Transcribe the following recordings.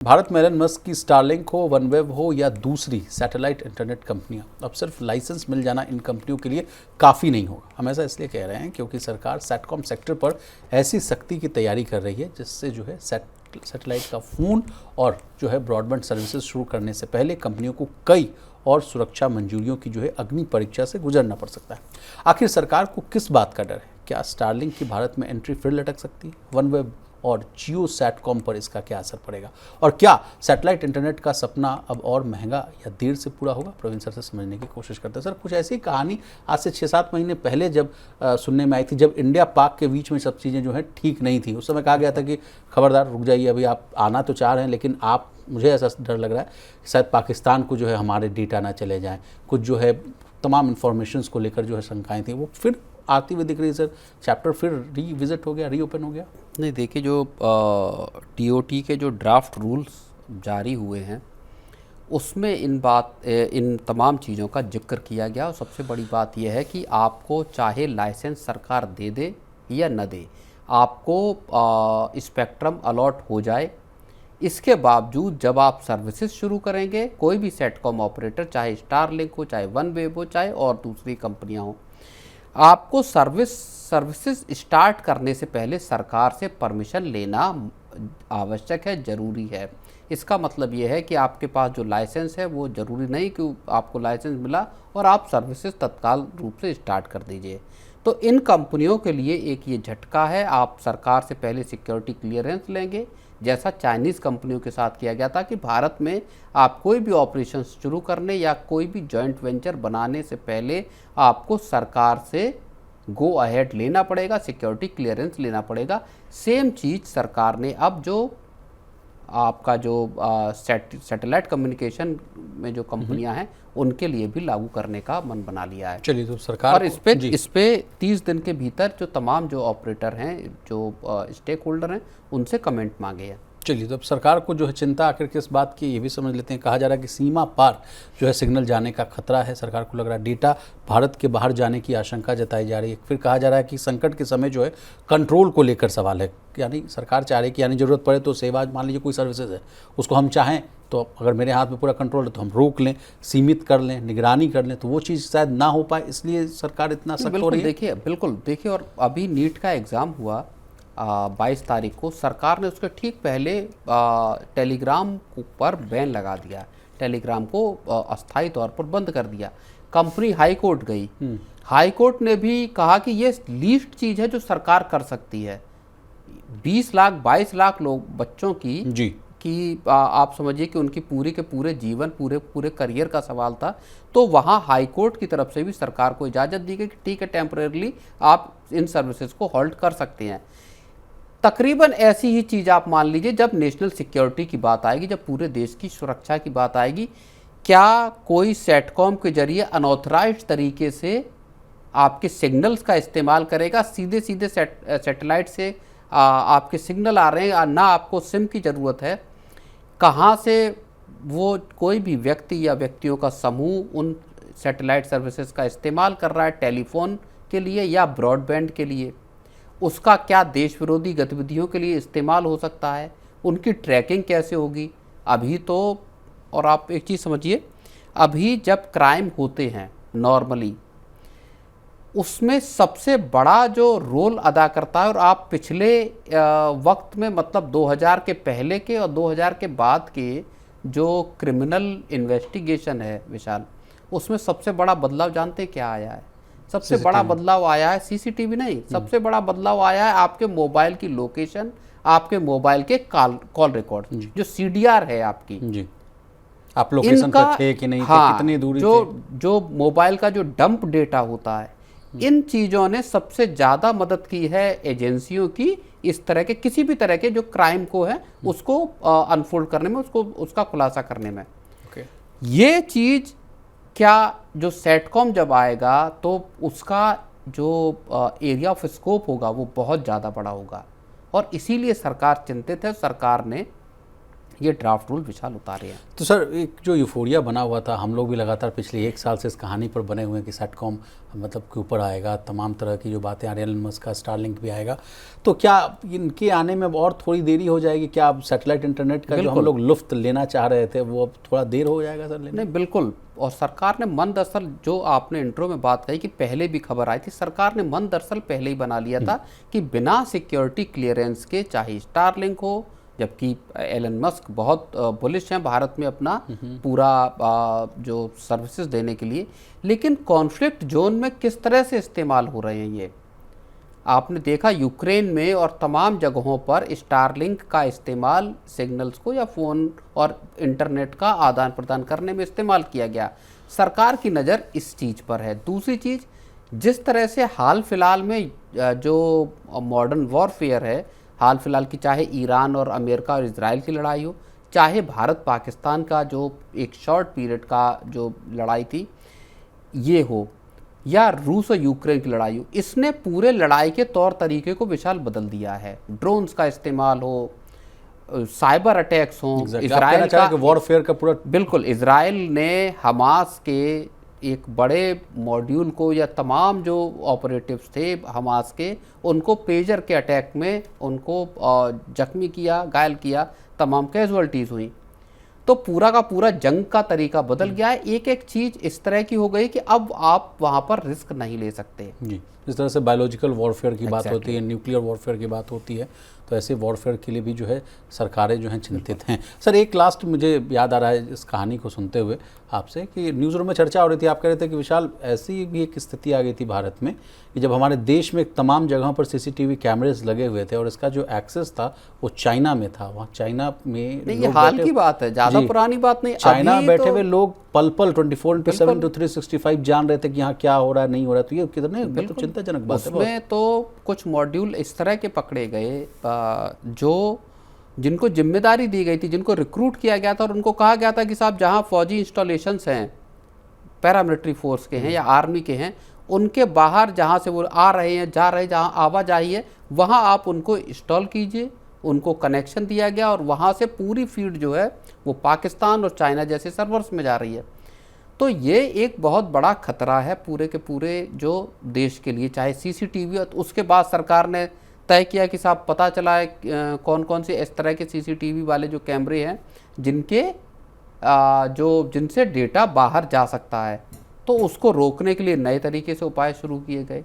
भारत में Elon Musk की Starlink हो, वनवेब हो या दूसरी सैटेलाइट इंटरनेट कंपनियां, अब सिर्फ लाइसेंस मिल जाना इन कंपनियों के लिए काफ़ी नहीं होगा। हम ऐसा इसलिए कह रहे हैं क्योंकि सरकार सैटकॉम सेक्टर पर ऐसी सख्ती की तैयारी कर रही है जिससे जो है सैटेलाइट का फ़ोन और जो है ब्रॉडबैंड सर्विसेज शुरू करने से पहले कंपनियों को कई और सुरक्षा मंजूरियों की जो है अग्नि परीक्षा से गुजरना पड़ सकता है। आखिर सरकार को किस बात का डर है? क्या स्टारलिंक की भारत में एंट्री फिर लटक सकती है? वनवेब और जियो सैटकॉम पर इसका क्या असर पड़ेगा? और क्या सैटेलाइट इंटरनेट का सपना अब और महंगा या देर से पूरा होगा? प्रवीण सर से समझने की कोशिश करते हैं। सर, कुछ ऐसी कहानी आज से 6-7 महीने पहले जब सुनने में आई थी, जब इंडिया पाक के बीच में सब चीज़ें जो है ठीक नहीं थी। उस समय कहा गया था कि खबरदार रुक जाइए, अभी आप आना तो चाह रहे हैं लेकिन आप, मुझे ऐसा डर लग रहा है कि शायद पाकिस्तान को जो है हमारे डेटा ना चले जाएँ। कुछ जो है तमाम इन्फॉर्मेशंस को लेकर जो है शंकाएँ थी, वो फिर आती हुई दिख रही है। सर, चैप्टर फिर रीविजिट हो गया, रीओपन हो गया? नहीं, देखिए, जो टीओटी के जो ड्राफ्ट रूल्स जारी हुए हैं उसमें इन तमाम चीज़ों का जिक्र किया गया। और सबसे बड़ी बात यह है कि आपको चाहे लाइसेंस सरकार दे दे या न दे, आपको स्पेक्ट्रम अलॉट हो जाए, इसके बावजूद जब आप सर्विसेज शुरू करेंगे, कोई भी सेटकॉम ऑपरेटर, चाहे स्टारलिंक हो, चाहे वनवेब हो, चाहे और दूसरी कंपनियां हों, आपको सर्विसेज स्टार्ट करने से पहले सरकार से परमिशन लेना आवश्यक है, ज़रूरी है। इसका मतलब ये है कि आपके पास जो लाइसेंस है वो ज़रूरी नहीं कि आपको लाइसेंस मिला और आप सर्विसेज तत्काल रूप से स्टार्ट कर दीजिए। तो इन कंपनियों के लिए एक ये झटका है। आप सरकार से पहले सिक्योरिटी क्लियरेंस लेंगे, जैसा चाइनीज़ कंपनियों के साथ किया गया था कि भारत में आप कोई भी ऑपरेशन शुरू करने या कोई भी जॉइंट वेंचर बनाने से पहले आपको सरकार से गो अहेड लेना पड़ेगा, सिक्योरिटी क्लियरेंस लेना पड़ेगा। सेम चीज़ सरकार ने अब जो आपका जो सैटेलाइट कम्युनिकेशन में जो कंपनियां हैं उनके लिए भी लागू करने का मन बना लिया है। चलिए, तो सरकार और इस पे 30 दिन के भीतर जो तमाम जो ऑपरेटर हैं, जो स्टेक होल्डर हैं, उनसे कमेंट मांगे हैं। चलिए, तो अब सरकार को जो है चिंता आखिर किस बात की, ये भी समझ लेते हैं। कहा जा रहा है कि सीमा पार जो है सिग्नल जाने का खतरा है। सरकार को लग रहा है डेटा भारत के बाहर जाने की आशंका जताई जा रही है। फिर कहा जा रहा है कि संकट के समय जो है कंट्रोल को लेकर सवाल है। यानी सरकार चाह रही है कि यानी ज़रूरत पड़े तो सेवा, मान लीजिए कोई सर्विसेज है, उसको हम चाहें तो अगर मेरे हाथ में पूरा कंट्रोल है तो हम रोक लें, सीमित कर लें, निगरानी कर लें, तो वो चीज़ शायद ना हो पाए, इसलिए सरकार इतना सख्त हो रही है। बिल्कुल देखिए, और अभी नीट का एग्ज़ाम हुआ 22 तारीख को। सरकार ने उसके ठीक पहले टेलीग्राम पर बैन लगा दिया, टेलीग्राम को अस्थायी तौर पर बंद कर दिया। कंपनी हाई कोर्ट गई, हाई कोर्ट ने भी कहा कि ये लीस्ट चीज़ है जो सरकार कर सकती है। 20 लाख 22 लाख लोग, बच्चों की जी, कि आप समझिए कि उनकी पूरी के पूरे जीवन, पूरे करियर का सवाल था। तो वहाँ हाई कोर्ट की तरफ से भी सरकार को इजाज़त दी गई कि ठीक है, टेम्परेरली आप इन सर्विसेज को होल्ड कर सकते हैं। तकरीबन ऐसी ही चीज़ आप मान लीजिए जब नेशनल सिक्योरिटी की बात आएगी, जब पूरे देश की सुरक्षा की बात आएगी, क्या कोई सेटकॉम के जरिए अनऑथराइज्ड तरीके से आपके सिग्नल्स का इस्तेमाल करेगा? सीधे सैटेलाइट से आपके सिग्नल आ रहे हैं, ना आपको सिम की ज़रूरत है। कहाँ से वो कोई भी व्यक्ति या व्यक्तियों का समूह उन सैटेलाइट सर्विसेज का इस्तेमाल कर रहा है, टेलीफोन के लिए या ब्रॉडबैंड के लिए, उसका क्या देश विरोधी गतिविधियों के लिए इस्तेमाल हो सकता है, उनकी ट्रैकिंग कैसे होगी? अभी तो, और आप एक चीज़ समझिए, अभी जब क्राइम होते हैं नॉर्मली, उसमें सबसे बड़ा जो रोल अदा करता है, और आप पिछले वक्त में, मतलब 2000 के पहले के और 2000 के बाद के जो क्रिमिनल इन्वेस्टिगेशन है विशाल, उसमें सबसे बड़ा बदलाव जानते हैं क्या आया है? सबसे बड़ा बदलाव आया है सीसीटीवी नहीं, सबसे बड़ा बदलाव आया है आपके मोबाइल की लोकेशन, आपके मोबाइल के कॉल रिकॉर्ड, जो सीडीआर है आपकी जी, आप लोकेशन पर थे कि नहीं थे, कितनी दूरी थे, जो मोबाइल का जो डंप डेटा होता है, इन चीज़ों ने सबसे ज़्यादा मदद की है एजेंसियों की, इस तरह के किसी भी तरह के जो क्राइम को है उसको अनफोल्ड करने में, उसका खुलासा करने में। ये चीज़ क्या, जो सेटकॉम जब आएगा तो उसका जो एरिया ऑफ स्कोप होगा वो बहुत ज़्यादा बड़ा होगा, और इसीलिए सरकार चिंतित है। सरकार ने ये ड्राफ्ट रूल विशाल उतारे हैं। तो सर एक जो यूफोरिया बना हुआ था, हम लोग भी लगातार पिछले 1 साल से इस कहानी पर बने हुए हैं कि सैटकॉम मतलब के ऊपर आएगा, तमाम तरह की जो बातें आ रही हैं, एलन मस्क का स्टारलिंक भी आएगा, तो क्या इनके आने में और थोड़ी देरी हो जाएगी? क्या अब सैटेलाइट इंटरनेट का जो हम लोग लुफ्त लेना चाह रहे थे वो अब थोड़ा देर हो जाएगा सर लेने? नहीं, बिल्कुल। और सरकार ने मन दरअसल, जो आपने इंट्रो में बात कही कि पहले भी खबर आई थी, सरकार ने मन दरअसल पहले ही बना लिया था कि बिना सिक्योरिटी क्लियरेंस के चाहे स्टारलिंक हो, जबकि एलन मस्क बहुत बुलिश हैं भारत में अपना पूरा जो सर्विसेज देने के लिए, लेकिन कॉन्फ्लिक्ट जोन में किस तरह से इस्तेमाल हो रहे हैं ये आपने देखा। यूक्रेन में और तमाम जगहों पर स्टारलिंक का इस्तेमाल सिग्नल्स को या फ़ोन और इंटरनेट का आदान प्रदान करने में इस्तेमाल किया गया। सरकार की नज़र इस चीज़ पर है। दूसरी चीज़, जिस तरह से हाल फिलहाल में जो मॉडर्न वॉरफेयर है, हाल फिलहाल की चाहे ईरान और अमेरिका और इजराइल की लड़ाई हो, चाहे भारत पाकिस्तान का जो एक शॉर्ट पीरियड का जो लड़ाई थी ये हो, या रूस और यूक्रेन की लड़ाई हो, इसने पूरे लड़ाई के तौर तरीके को विशाल बदल दिया है। ड्रोन्स का इस्तेमाल हो, साइबर अटैक्स हों, इजराइल का वॉरफेयर का पूरा, बिल्कुल, इजराइल ने हमास के एक बड़े मॉड्यूल को या तमाम जो ऑपरेटिव्स थे हमास के, उनको पेजर के अटैक में उनको जख्मी किया, घायल किया, तमाम कैजुअल्टीज़ हुई। तो पूरा का पूरा जंग का तरीका बदल गया है। एक एक चीज़ इस तरह की हो गई कि अब आप वहाँ पर रिस्क नहीं ले सकते जी। जिस तरह से बायोलॉजिकल वॉरफेयर की बात होती है, न्यूक्लियर वॉरफेयर की बात होती है, तो ऐसे वॉरफेयर के लिए भी जो है सरकारें जो हैं चिंतित हैं। सर एक लास्ट मुझे याद आ रहा है इस कहानी को सुनते हुए आपसे कि न्यूज़ रूम में चर्चा हो रही थी, आप कह रहे थे कि विशाल ऐसी भी एक स्थिति आ गई थी भारत में कि जब हमारे देश में तमाम जगहों पर CCTV कैमरेज लगे हुए थे और इसका जो एक्सेस था वो चाइना में था। वहाँ चाइना में नहीं, ये हाल की बात है, ज़्यादा पुरानी बात नहीं। चाइना बैठे हुए लोग पल पल 24/7 365 जान रहे थे कि यहाँ क्या हो रहा है, नहीं हो रहा है। तो ये कितने तो चिंताजनक बात है। उसमें तो कुछ मॉड्यूल इस तरह के पकड़े गए जो जिनको जिम्मेदारी दी गई थी, जिनको रिक्रूट किया गया था और उनको कहा गया था कि साहब जहाँ फौजी इंस्टॉलेशंस हैं, पैरामिलिट्री फोर्स के हैं या आर्मी के हैं, उनके बाहर जहाँ से वो आ रहे हैं, जा रहे हैं, जहाँ आवाजाही है, वहाँ आप उनको इंस्टॉल कीजिए। उनको कनेक्शन दिया गया और वहाँ से पूरी फीड जो है वो पाकिस्तान और चाइना जैसे सर्वर्स में जा रही है। तो ये एक बहुत बड़ा खतरा है पूरे के पूरे जो देश के लिए, चाहे CCTV। उसके बाद सरकार ने तय किया कि साहब पता चला है कौन कौन से इस तरह के CCTV वाले जो कैमरे हैं जिनके जिनसे डेटा बाहर जा सकता है, तो उसको रोकने के लिए नए तरीके से उपाय शुरू किए गए।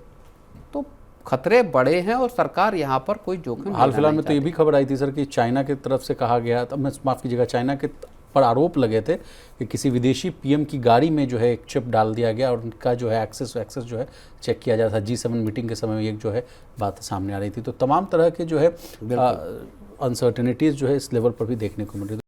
तो खतरे बड़े हैं और सरकार यहाँ पर कोई जोखिम हाल फिलहाल में तो ये भी खबर आई थी सर कि चाइना की तरफ से कहा गया, तब मैं माफ़ कीजिएगा, चाइना के पर आरोप लगे थे कि किसी विदेशी PM की गाड़ी में जो है एक चिप डाल दिया गया और उनका जो है एक्सेस जो है चेक किया जा रहा था। G7 मीटिंग के समय में एक जो है बात सामने आ रही थी। तो तमाम तरह के जो है अनसर्टेनिटीज़ जो है इस लेवल पर भी देखने को मिल रही थी।